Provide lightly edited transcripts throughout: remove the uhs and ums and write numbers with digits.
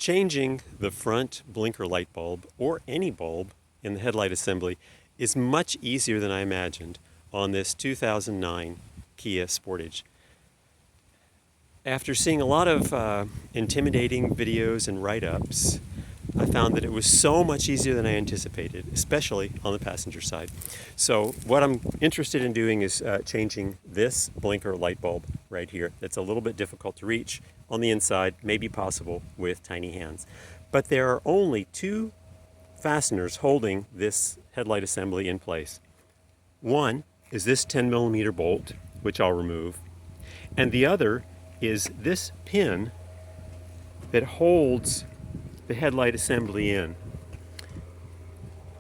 Changing the front blinker light bulb, or any bulb in the headlight assembly, is much easier than I imagined on this 2009 Kia Sportage. After seeing a lot of intimidating videos and write-ups, I found that it was so much easier than I anticipated, especially on the passenger side. So what I'm interested in doing is changing this blinker light bulb right here. It's a little bit difficult to reach on the inside, may be possible with tiny hands. But there are only two fasteners holding this headlight assembly in place. One is this 10mm bolt, which I'll remove, and the other is this pin that holds the headlight assembly in,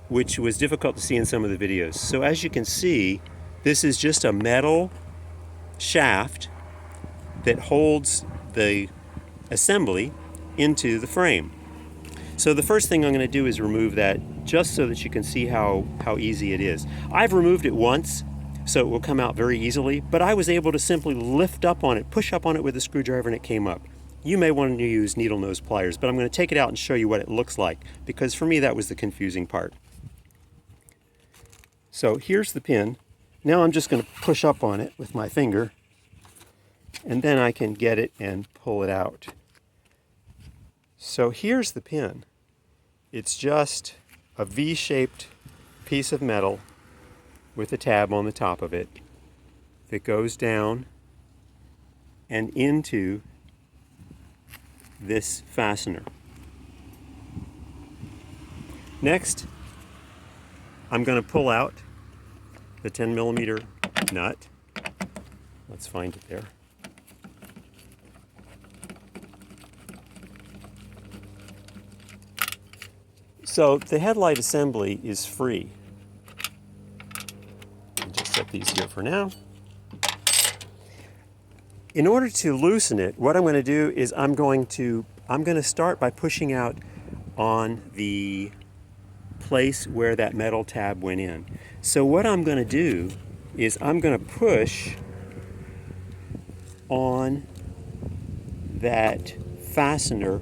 which was difficult to see in some of the videos. So as you can see, this is just a metal shaft that holds the assembly into the frame. So the first thing I'm going to do is remove that, just so that you can see how easy it is. I've removed it once, so it will come out very easily, but I was able to simply lift up on it, push up on it with a screwdriver, and it came up. You may want to use needle nose pliers, but I'm going to take it out and show you what it looks like, because for me that was the confusing part. So here's the pin. Now I'm just going to push up on it with my finger, and then I can get it and pull it out. So here's the pin. It's just a V-shaped piece of metal with a tab on the top of it that goes down and into this fastener. Next, I'm going to pull out the 10mm nut. Let's find it there. So the headlight assembly is free. I'll just set these here for now. In order to loosen it, what I'm going to do is I'm going to start by pushing out on the place where that metal tab went in. So what I'm going to do is I'm going to push on that fastener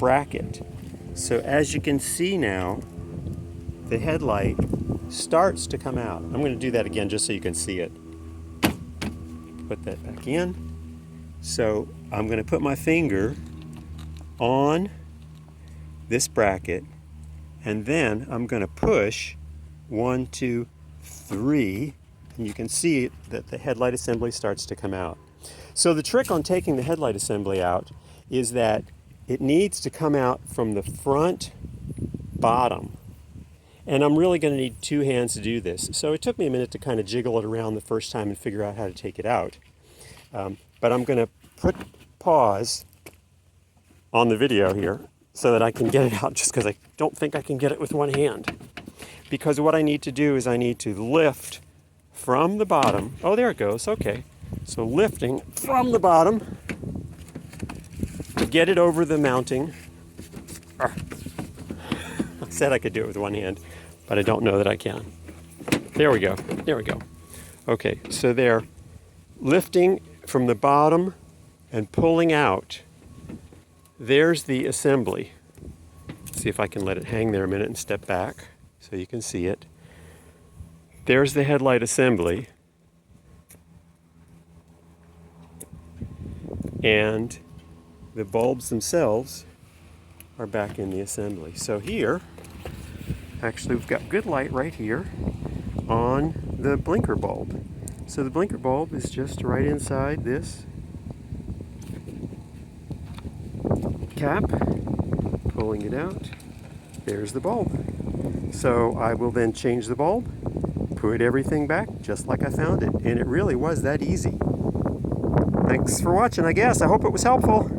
bracket. So as you can see now, the headlight starts to come out. I'm going to do that again just so you can see it. Put that back in. So I'm going to put my finger on this bracket, and then I'm going to push 1, 2, 3, and you can see that the headlight assembly starts to come out. So the trick on taking the headlight assembly out is that it needs to come out from the front bottom. And I'm really going to need two hands to do this. So it took me a minute to kind of jiggle it around the first time and figure out how to take it out. But I'm going to put pause on the video here so that I can get it out, just because I don't think I can get it with one hand. Because what I need to do is I need to lift from the bottom. Oh, there it goes. Okay. So lifting from the bottom, get it over the mounting. I said I could do it with one hand, but I don't know that I can. There we go. There we go. Okay, so there, lifting from the bottom and pulling out. There's the assembly. Let's see if I can let it hang there a minute and step back so you can see it. There's the headlight assembly. And the bulbs themselves are back in the assembly. So here, actually we've got good light right here on the blinker bulb. So the blinker bulb is just right inside this cap. Pulling it out, there's the bulb. So I will then change the bulb, put everything back just like I found it, and it really was that easy. Thanks for watching, I guess. I hope it was helpful.